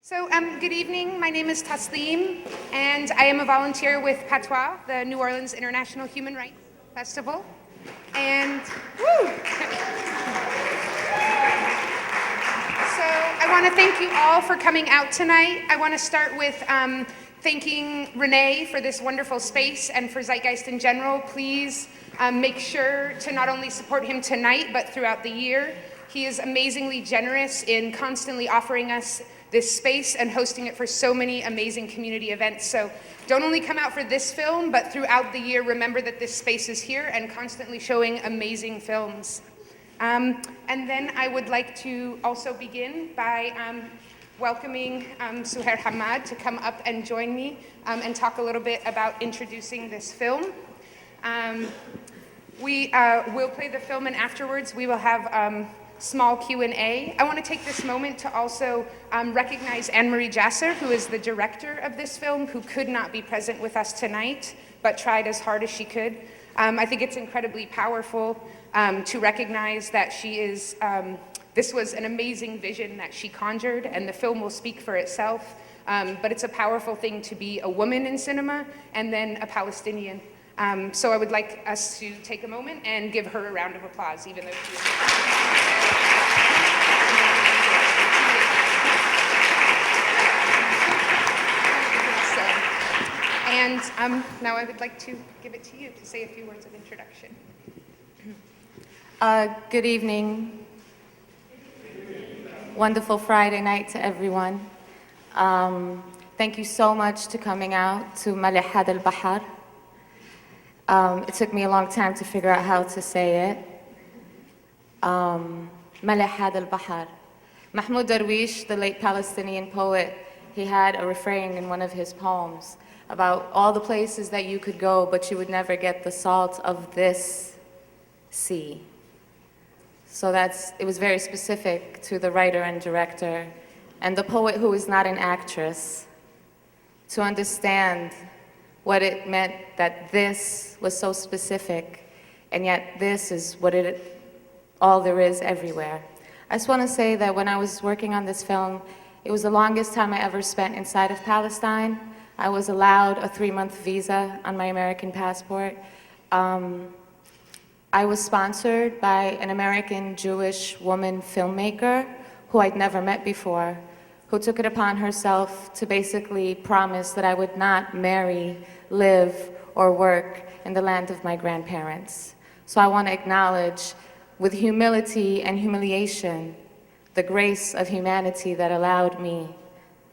Good evening. My name is Taslim, and I am a volunteer with PATOIS, the New Orleans International Human Rights Festival. And I want to thank you all for coming out tonight. I want to start with thanking Renee for this wonderful space and for Zeitgeist in general. Please make sure to not only support him tonight, but throughout the year. He is amazingly generous in constantly offering us this space and hosting it for so many amazing community events. So don't only come out for this film, but throughout the year, remember that this space is here and constantly showing amazing films. And then I would like to also begin by welcoming Suheir Hammad to come up and join me and talk a little bit about introducing this film. We will play the film, and afterwards we will have small Q&A. I want to take this moment to also recognize Anne-Marie Jasser, who is the director of this film, who could not be present with us tonight, but tried as hard as she could. I think it's incredibly powerful to recognize that she is, this was an amazing vision that she conjured, and the film will speak for itself. But it's a powerful thing to be a woman in cinema and then a Palestinian. So I would like us to take a moment and give her a round of applause, even though she is... And now I would like to give it to you to say a few words of introduction. Good evening. Wonderful Friday night to everyone. Thank you so much for coming out to Malih Hada al-Bahar. It took me a long time to figure out how to say it. Malih Hada al-Bahar. Mahmoud Darwish, the late Palestinian poet, he had a refrain in one of his poems about all the places that you could go, but you would never get the salt of this sea. So it was very specific to the writer and director, and the poet who is not an actress, to understand what it meant that this was so specific, and yet this is what all there is everywhere. I just want to say that when I was working on this film, it was the longest time I ever spent inside of Palestine. I was allowed a 3-month visa on my American passport. I was sponsored by an American Jewish woman filmmaker who I'd never met before, who took it upon herself to basically promise that I would not marry, live, or work in the land of my grandparents. So I want to acknowledge, with humility and humiliation, the grace of humanity that allowed me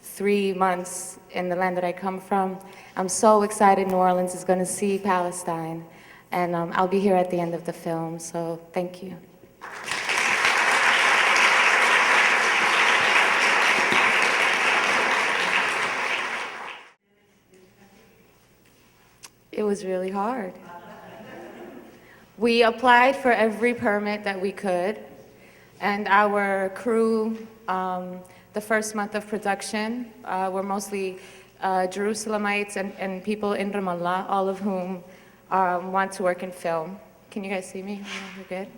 3 months in the land that I come from. I'm so excited New Orleans is going to see Palestine, and I'll be here at the end of the film, so thank you. It was really hard. We applied for every permit that we could, and our crew, the first month of production, were mostly Jerusalemites and people in Ramallah, all of whom want to work in film. Can you guys see me? We're good.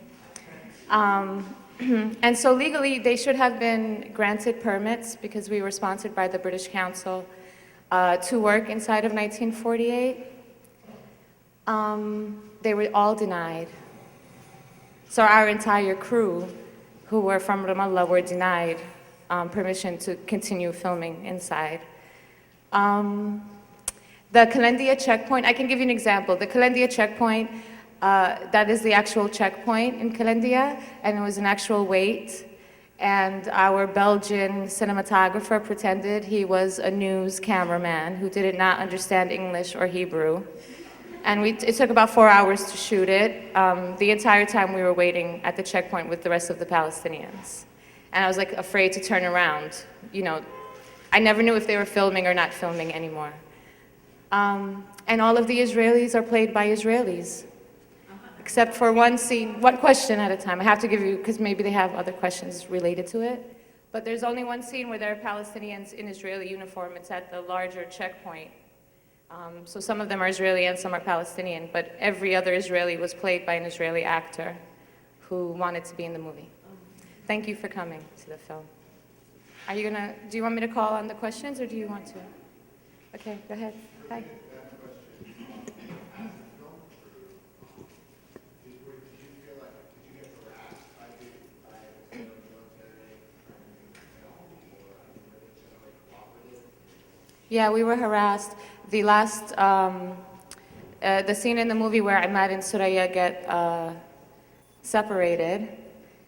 And so legally, they should have been granted permits because we were sponsored by the British Council to work inside of 1948. They were all denied. So our entire crew, who were from Ramallah, were denied permission to continue filming inside. The Kalandia checkpoint, I can give you an example. The Kalandia checkpoint, that is the actual checkpoint in Kalandia, and it was an actual wait. And our Belgian cinematographer pretended he was a news cameraman who did not understand English or Hebrew. And it took about 4 hours to shoot it, the entire time we were waiting at the checkpoint with the rest of the Palestinians. And I was like afraid to turn around. You know, I never knew if they were filming or not filming anymore. And all of the Israelis are played by Israelis, except for one scene, one question at a time. I have to give you, because maybe they have other questions related to it. But there's only one scene where there are Palestinians in Israeli uniform. It's at the larger checkpoint. So some of them are Israeli and some are Palestinian, but every other Israeli was played by an Israeli actor who wanted to be in the movie. Thank you for coming to the film. Are you gonna, do you want me to call on the questions or do you want to? Okay, go ahead. Hi. Yeah, we were harassed. The scene in the movie where Hammad and Suraya get separated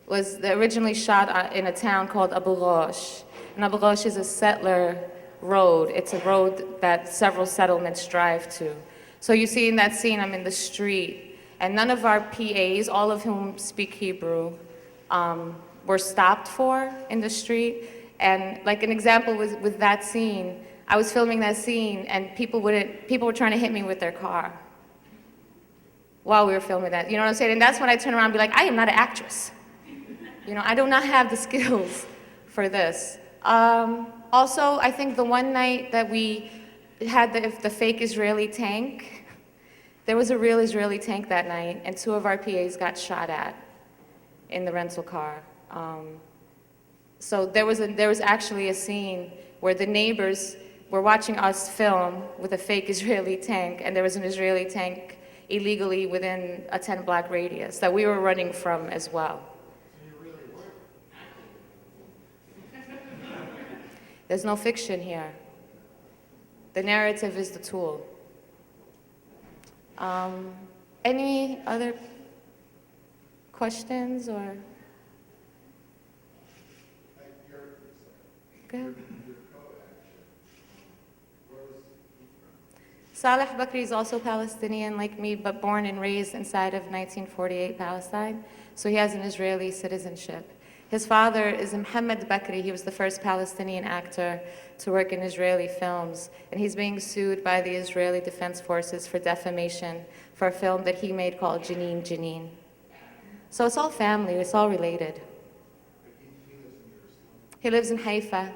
was originally shot in a town called Abu Ghosh. And Abu Ghosh is a settler road. It's a road that several settlements drive to. So you see in that scene, I'm in the street, and none of our PAs, all of whom speak Hebrew, were stopped for in the street. And like an example was with that scene, I was filming that scene, and people were trying to hit me with their car while we were filming that. You know what I'm saying? And that's when I turn around and be like, I am not an actress. You know, I do not have the skills for this. Also, I think the one night that we had the fake Israeli tank, there was a real Israeli tank that night, and 2 of our PAs got shot at in the rental car. So there was actually a scene where the neighbors were watching us film with a fake Israeli tank, and there was an Israeli tank illegally within a 10-block radius that we were running from as well. There's no fiction here. The narrative is the tool. Any other questions or? Go ahead. Saleh Bakri is also Palestinian like me, but born and raised inside of 1948 Palestine, so he has an Israeli citizenship. His father is Hammad Bakri. He was the first Palestinian actor to work in Israeli films, and he's being sued by the Israeli Defense Forces for defamation for a film that he made called Janine Janine. So it's all family, it's all related. He lives in Haifa.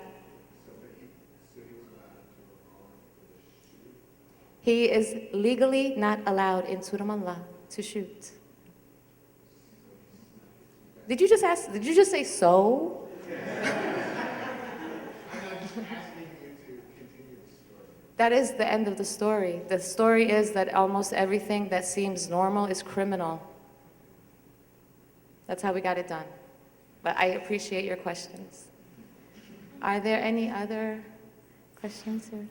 He is legally not allowed in Ramallah to shoot. Did you just say so? That is the end of the story. The story is that almost everything that seems normal is criminal. That's how we got it done. But I appreciate your questions. Are there any other questions here?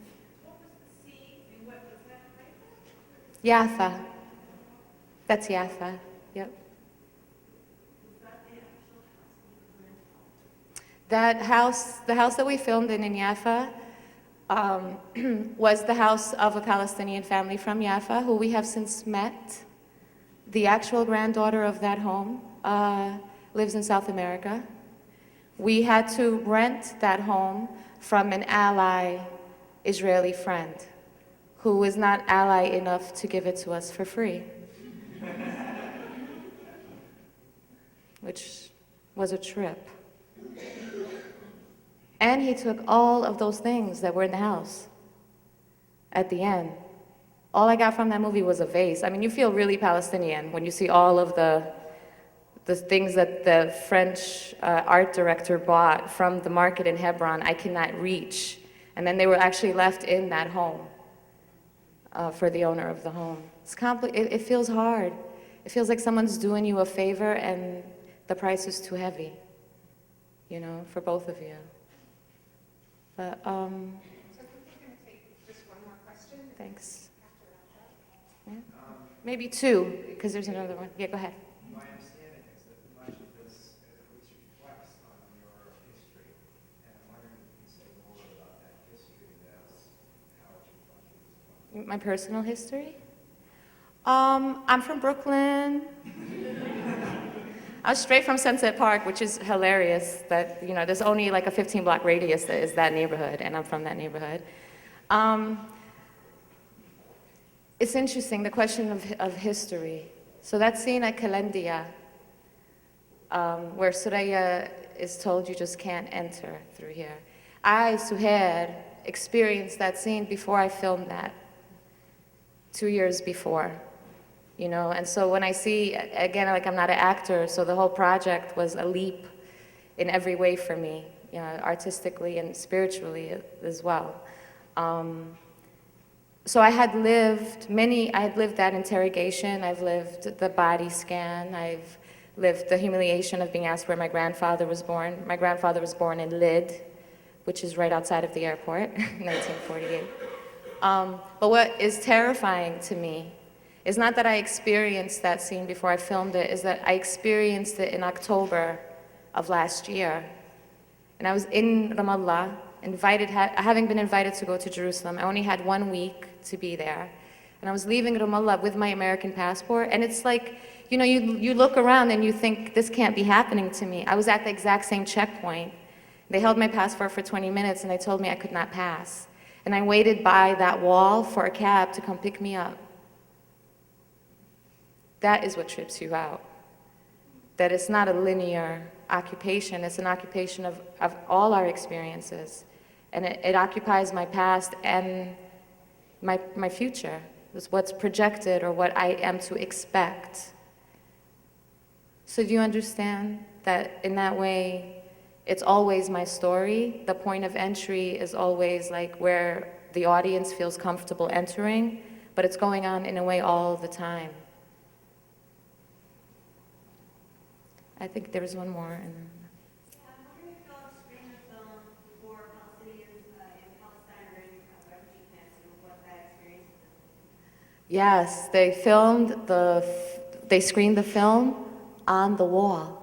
Yafa. That's Yafa. Yep. That house, the house that we filmed in Yafa, was the house of a Palestinian family from Yafa who we have since met. The actual granddaughter of that home lives in South America. We had to rent that home from an ally Israeli friend who was not ally enough to give it to us for free, which was a trip. And he took all of those things that were in the house at the end. All I got from that movie was a vase. I mean, you feel really Palestinian when you see all of the things that the French art director bought from the market in Hebron I cannot reach. And then they were actually left in that home for the owner of the home. It's it feels hard. It feels like someone's doing you a favor and the price is too heavy, you know, for both of you. But, So I think we're going to take just one more question. thanks. Yeah. Maybe 2, because there's another one. Yeah, go ahead. My understanding is that much of this at least reflects on your history, and I'm wondering if you can say more about that history as how it reflects. My personal history? I'm from Brooklyn. I was straight from Sunset Park, which is hilarious that, you know, there's only like a 15-block radius that is that neighborhood, and I'm from that neighborhood. It's interesting, the question of history. So that scene at Kalandia, where Suraya is told you just can't enter through here. I, Suheir, experienced that scene before I filmed that, 2 years before. You know, and so when I see, again, like I'm not an actor, so the whole project was a leap in every way for me. you know, artistically and spiritually as well. So I had lived that interrogation, I've lived the body scan, I've lived the humiliation of being asked where my grandfather was born. My grandfather was born in Lid, which is right outside of the airport, 1948. But what is terrifying to me is not that I experienced that scene before I filmed it, is that I experienced it in October of last year. And I was in Ramallah, having been invited to go to Jerusalem. I only had 1 week to be there. And I was leaving Ramallah with my American passport, and it's like, you know, you look around and you think, this can't be happening to me. I was at the exact same checkpoint. They held my passport for 20 minutes and they told me I could not pass. And I waited by that wall for a cab to come pick me up. That is what trips you out. That it's not a linear occupation, it's an occupation of all our experiences. And it occupies my past and my future. It's what's projected or what I am to expect. So do you understand that in that way, it's always my story? The point of entry is always like where the audience feels comfortable entering, but it's going on in a way all the time. I think there was one more. And then... I'm wondering if y'all screened the film for Palestinians in Palestine or in refugee camps and what that experience is. Yes, they screened the film on the wall.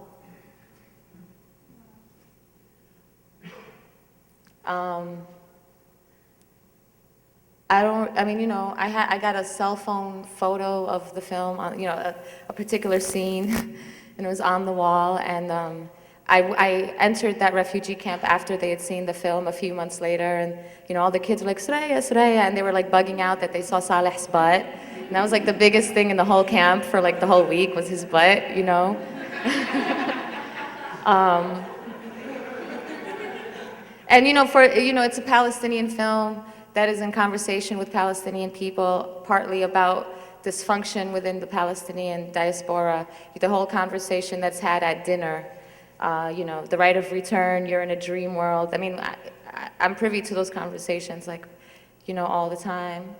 I got a cell phone photo of the film, you know, a particular scene, and it was on the wall, and I entered that refugee camp after they had seen the film a few months later, and, you know, all the kids were like, Suheir, Suheir, and they were like bugging out that they saw Saleh's butt, and that was like the biggest thing in the whole camp for like the whole week was his butt, you know. And, you know, it's a Palestinian film that is in conversation with Palestinian people, partly about dysfunction within the Palestinian diaspora, the whole conversation that's had at dinner, you know, the right of return, you're in a dream world. I mean, I'm privy to those conversations, like, you know, all the time.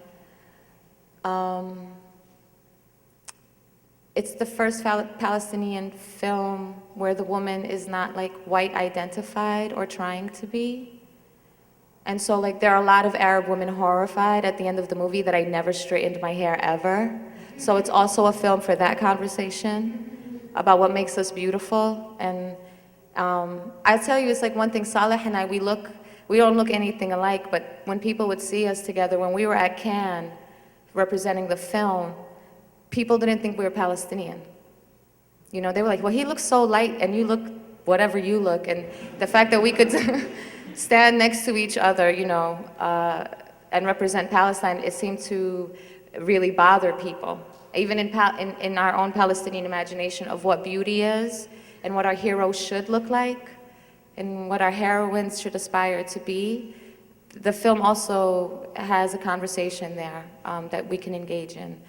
It's the first Palestinian film where the woman is not like white identified or trying to be. And so like there are a lot of Arab women horrified at the end of the movie that I never straightened my hair ever. So it's also a film for that conversation about what makes us beautiful. And I tell you, it's like one thing, Saleh and I, we don't look anything alike, but when people would see us together, when we were at Cannes representing the film, people didn't think we were Palestinian. You know, they were like, well, he looks so light and you look whatever you look. And the fact that we could stand next to each other, you know, and represent Palestine, it seemed to really bother people. Even in our own Palestinian imagination of what beauty is and what our heroes should look like and what our heroines should aspire to be, the film also has a conversation there that we can engage in.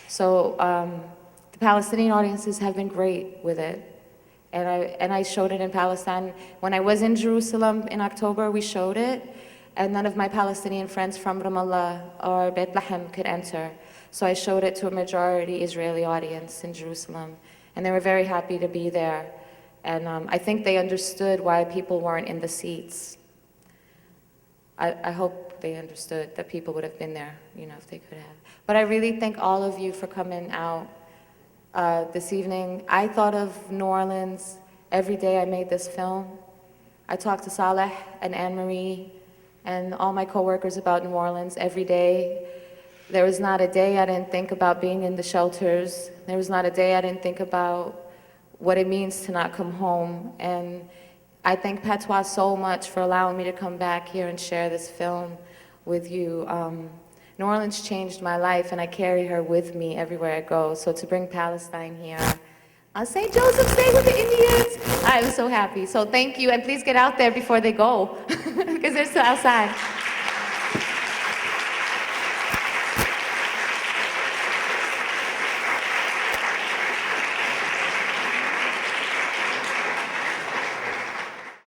So the Palestinian audiences have been great with it. And I showed it in Palestine. When I was in Jerusalem in October, we showed it, and none of my Palestinian friends from Ramallah or Beit Lahem could enter. So I showed it to a majority Israeli audience in Jerusalem, and they were very happy to be there. And I think they understood why people weren't in the seats. I hope they understood that people would have been there, you know, if they could have. But I really thank all of you for coming out this evening. I thought of New Orleans every day I made this film. I talked to Saleh and Anne-Marie and all my coworkers about New Orleans every day. There was not a day I didn't think about being in the shelters. There was not a day I didn't think about what it means to not come home. And I thank PATOIS so much for allowing me to come back here and share this film with you. New Orleans changed my life, and I carry her with me everywhere I go. So to bring Palestine here on St. Joseph's Day with the Indians, I'm so happy. So thank you, and please get out there before they go, because they're still outside.